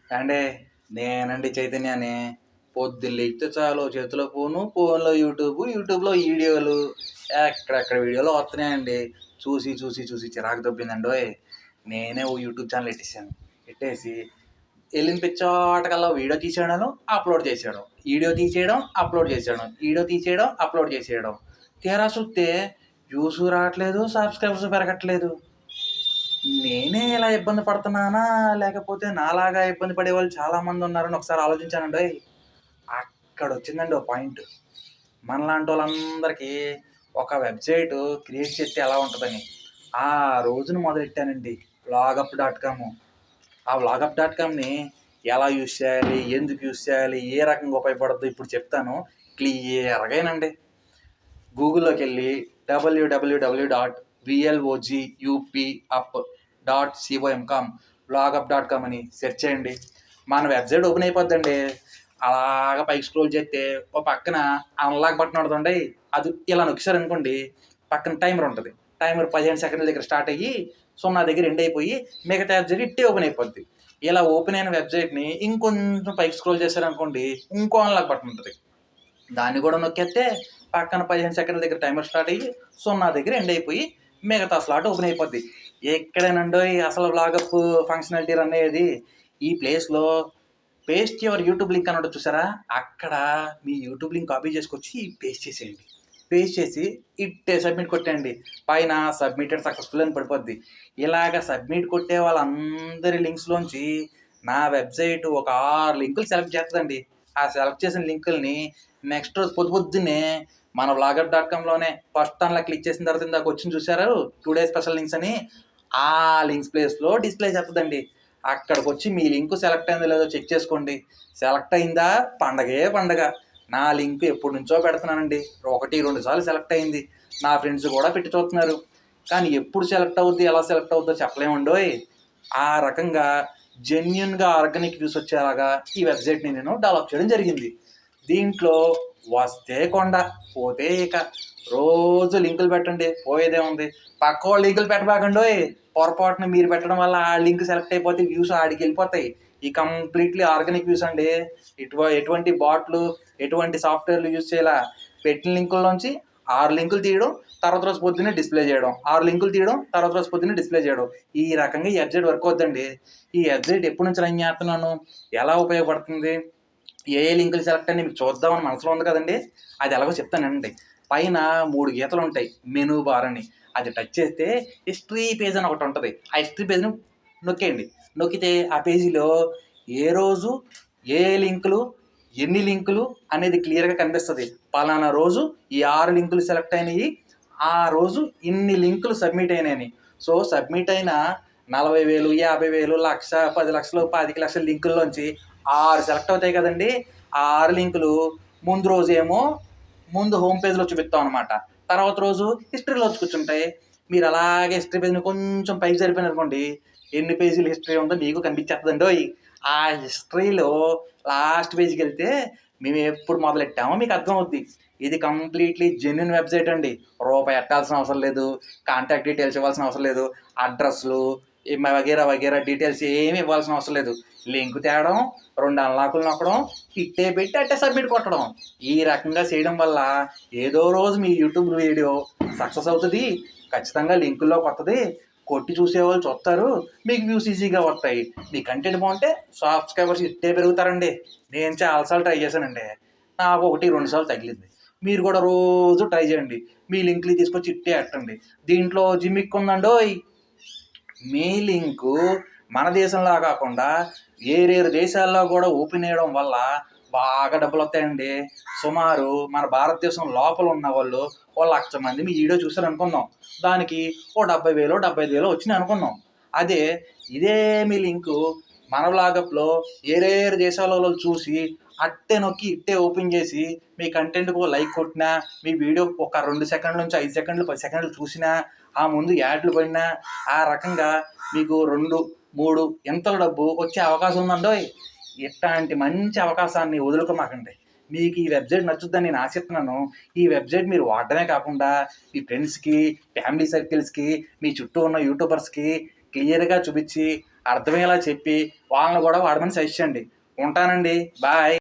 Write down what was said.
అంటే నేనండి చైతన్యాన్ని. పొద్దున్న లేస్తే చాలు చేతిలో ఫోను, ఫోన్‌లో యూట్యూబు, యూట్యూబ్‌లో వీడియోలు ఎక్కడెక్కడ వీడియోలు వస్తున్నాయండి. చూసి, చూసి, చూసి చిరాకు దొబ్బిందండోయ్! నేనే ఓ యూట్యూబ్ ఛానల్ ఎట్టేసాను. ఎట్టేసి ఎళ్ళిన ప్రతిచోటకల్లా వీడియో తీసేయడాను, అప్‌లోడ్ చేసేయడం. వీడియో తీసేయడం, అప్‌లోడ్ చేసేయడం. వీడియో తీసేయడం, అప్‌లోడ్ చేసేయడం. తీరా చూస్తే వ్యూసు రావట్లేదు, సబ్‌స్క్రైబర్స్ పెరగట్లేదు. నేనే ఇలా ఇబ్బంది పడుతున్నానా? లేకపోతే నాలాగా ఇబ్బంది పడేవాళ్ళు చాలామంది ఉన్నారని ఒకసారి ఆలోచించానండోయ్! అక్కడొచ్చిందండి ఓ పాయింట్. మనలాంటోళ్ళందరికీ ఒక వెబ్‌సైటు క్రియేట్ చేస్తే ఎలా ఉంటదని. ఆ రోజున మొదలెట్టానండి వ్లాగప్ డాట్ కామ్. ఆ వ్లాగప్ డాట్ కామ్‌ని ఎలా యూజ్ చేయాలి? ఎందుకు యూజ్ చేయాలి? ఏ రకంగా ఉపయోగపడుద్దో ఇప్పుడు చెప్తాను. క్లియర్‌గానండి. గూగుల్‌లోకెళ్ళి www.vlogup.com వ్లాగప్.com అని సెర్చ్ చేయండి. మన వెబ్‌సైట్ ఓపెన్ అయిపోద్దండి. అలాగా పైకి స్క్రోల్ చేస్తే ఓ పక్కన అన్లాక్ బటన్ ఉంటదండి. అది ఇలా నొక్కేసారనుకోండి పక్కన టైమర్ ఉంటది. టైమర్ 15 సెకండ్ల దగ్గర స్టార్ట్ అయ్యి 0 దగ్గర ఎండ్ అయిపోయి మిగతా వెబ్‌సైట్ ఇట్టే ఓపెన్ అయిపోద్ది. ఇలా ఓపెన్ అయిన వెబ్‌సైట్‌ని ఇంకొంచెం పైకి స్క్రోల్ చేశారనుకోండి ఇంకో అన్లాక్ బటన్ ఉంటది. దాన్ని కూడా నొక్కేస్తే పక్కన 15 సెకండ్ల దగ్గర టైమర్ స్టార్ట్ అయ్యి 0 దగ్గర ఎండ్ అయిపోయి మిగతా స్లాట్ ఓపెన్ అయిపోద్ది. ఎక్కడేనండోయ్ అసలు వ్లాగప్ ఫంక్షనాలిటీ రన్ అయ్యేది. ఈ ప్లేస్‌లో పేస్ట్ యువర్ యూట్యూబ్ లింక్ అని ఉంటది చూసారా? అక్కడ మీ యూట్యూబ్ లింక్ కాపీ చేసుకొచ్చి పేస్ట్ చేసేయండి. పేస్ట్ చేసి ఇట్టే సబ్మిట్ కొట్టేయండి. పైన సబ్మిటెడ్ సక్సెస్‌ఫుల్ అని పడిపోద్ది. ఇలాగ సబ్మిట్ కొట్టే వాళ్ళందరి లింక్స్‌లోంచి నా వెబ్‌సైట్ ఒక 6 లింకులు సెలెక్ట్ చేస్తదండి. ఆ సెలెక్ట్ చేసిన లింకుల్ని నెక్స్ట్ రోజు పొద్దున్నే మన వ్లాగర్ డాట్ కామ్‌లోనే ఫస్ట్ దానిలో క్లిక్ చేసిన తర్వాత ఇందాక వచ్చింది చూసారు? టుడే స్పెషల్ లింక్స్ అని. ఆ లింక్స్ ప్లేస్‌లో డిస్‌ప్లే చేస్తదండి. అక్కడికొచ్చి మీ లింక్ సెలెక్ట్ అయిందో లేదో చెక్ చేసుకోండి. సెలెక్ట్ అయిందా పండగే పండగ. నా లింక్ ఎప్పటి నుంచో పెడుతున్నానండి. 1, 2 సార్లు సెలెక్ట్ అయింది. నా ఫ్రెండ్స్ కూడా పెట్టి చూస్తున్నారు. కానీ ఎప్పుడు సెలెక్ట్ అవుద్ది, ఎలా సెలెక్ట్ అవుద్దో చెప్పలేమండోయ్! ఆ రకంగా జెన్యూన్‌గా ఆర్గానిక్ వ్యూస్ వచ్చేలాగా ఈ వెబ్‌సైట్‌ని నేను డెవలప్ చేయడం జరిగింది. దీంట్లో వస్తే కొండ, పోతే ఇక. రోజు లింకులు పెట్టండి పోయేదేముంది. పక్కోళ్ళు లింకులు పెట్టబాకండోయ్! పొరపాటున మీరు పెట్టడం వల్ల ఆ లింక్ సెలెక్ట్ అయిపోతే వ్యూస్ ఆడికెళ్ళిపోతాయి. ఈ కంప్లీట్‌లీ ఆర్గానిక్ వ్యూస్ అండి. ఎటువంటి బాట్‌లు, ఎటువంటి సాఫ్ట్‌వేర్‌లు యూజ్ చేయలా. పెట్టిన లింకుల్లోంచి 6 లింకులు తీయడం, తర్వాత రోజు పొద్దున్నే డిస్‌ప్లే చేయడం. 6 లింకులు తీయడం, తర్వాత రోజు పొద్దున్నే డిస్‌ప్లే చేయడం. ఈ రకంగా ఈ వెబ్‌సైట్ వర్క్ అవుద్దండి. ఈ వెబ్‌సైట్ ఎప్పటి నుంచి రన్ చేస్తున్నాను? ఎలా ఉపయోగపడుతుంది? ఏ లింకులు సెలెక్ట్ అని మీకు చూద్దామని మనసులో ఉంది కదండి. అది ఎలాగో చెప్తానండి. పైన 3 గీతలు ఉంటాయి మెనూ బార్ అని. అది టచ్ చేస్తే హిస్టరీ పేజ్ అని ఒకటి ఉంటుంది. ఆ హిస్టరీ పేజ్ని నొక్కేయండి. నొక్కితే ఆ పేజీలో ఏ రోజు ఏ లింకులు ఎన్ని లింకులు అనేది క్లియర్గా కనిపిస్తుంది. పలానా రోజు ఈ 6 లింకులు సెలెక్ట్ అయినాయి, ఆ రోజు ఇన్ని లింకులు సబ్మిట్ అయినాయని. సో సబ్మిట్ అయిన 40,000, 50,000, లక్ష, 10,00,000, 25,00,000 లింకుల్లోంచి 6 సెలెక్ట్ అవుతాయి కదండి. ఆ 6 లింకులు ముందు రోజేమో ముందు హోమ్ పేజ్లో చూపిస్తాం అనమాట. తర్వాత రోజు హిస్టరీలో వచ్చి కూర్చుంటాయి. మీరు అలాగే హిస్టరీ పేజ్ని కొంచెం పైకి జరిపాను అనుకోండి, ఎన్ని పేజీలు హిస్టరీ ఉందో మీకు కనిపించేస్తుందండి. ఆ హిస్టరీలో లాస్ట్ పేజ్కి వెళ్తే మేము ఎప్పుడు మొదలెట్టామో మీకు అర్థమవుద్ది. ఇది కంప్లీట్లీ జెన్యున్ వెబ్సైట్ అండి. రూపాయి ఎట్టాల్సిన అవసరం లేదు, కాంటాక్ట్ డీటెయిల్స్ ఇవ్వాల్సిన అవసరం లేదు, అడ్రస్లు వగేరా వగేరా డీటెయిల్స్ ఏమి ఇవ్వాల్సిన అవసరం లేదు. లింక్ తేవడం, 2 అన్లాకులు నొక్కడం, ఇట్టే పెట్టి అట్టే సబ్మిట్ కొట్టడం. ఈ రకంగా చేయడం వల్ల ఏదో రోజు మీ యూట్యూబ్ వీడియో సక్సెస్ అవుతుంది. ఖచ్చితంగా లింకుల్లోకి వస్తుంది. కొట్టి చూసేవాళ్ళు చూస్తారు. మీకు వ్యూస్ ఈజీగా వస్తాయి. మీ కంటెంట్ బాగుంటే సబ్స్క్రైబర్స్ ఇట్టే పెరుగుతారండి. నేను చాలాసార్లు ట్రై చేశానండి. నాకు 1, 2 సార్లు తగిలింది. మీరు కూడా రోజు ట్రై చేయండి. మీ లింక్లు తీసుకొచ్చి ఇట్టే ఎట్టండి. దీంట్లో జిమ్మిక్ ఉందండోయ్. మీ లింకు మన దేశంలా కాకుండా వేరేరు దేశాల్లో కూడా ఓపెన్ చేయడం వల్ల బాగా డబ్బులు వస్తాయండి. సుమారు మన భారతదేశం లోపల ఉన్న వాళ్ళు ఓ 1,00,000 మంది మీ వీడియో చూసారు అనుకుందాం. దానికి ఓ 70,000, 75,000 వచ్చినాయి అనుకుందాం. అదే ఇదే మీ లింకు మన వ్లాగప్‌లో ఏరేరు దేశాలలో చూసి అట్టే నొక్కి ఇట్టే ఓపెన్ చేసి మీ కంటెంట్‌కి ఓ లైక్ కొట్టినా, మీ వీడియో ఒక 2 సెకండ్ల నుంచి 5 సెకండ్లు, 10 సెకండ్లు చూసినా, ఆ ముందు యాడ్లు పడినా, ఆ రకంగా మీకు 2, 3 ఇంతల డబ్బు వచ్చే అవకాశం ఉందండోయ్. ఇట్లాంటి మంచి అవకాశాన్ని వదులుకోమాకండి. మీకు ఈ వెబ్‌సైట్ నచ్చుద్దని నేను ఆశిస్తున్నాను. ఈ వెబ్‌సైట్ మీరు వాడడమే కాకుండా మీ ఫ్రెండ్స్‌కి, ఫ్యామిలీ సర్కిల్స్‌కి, మీ చుట్టూ ఉన్న యూట్యూబర్స్‌కి క్లియర్‌గా చూపించి అర్థమయ్యేలా చెప్పి వాళ్ళని కూడా వాడమని సజెస్ట్ చేయండి. ఉంటానండి. బాయ్.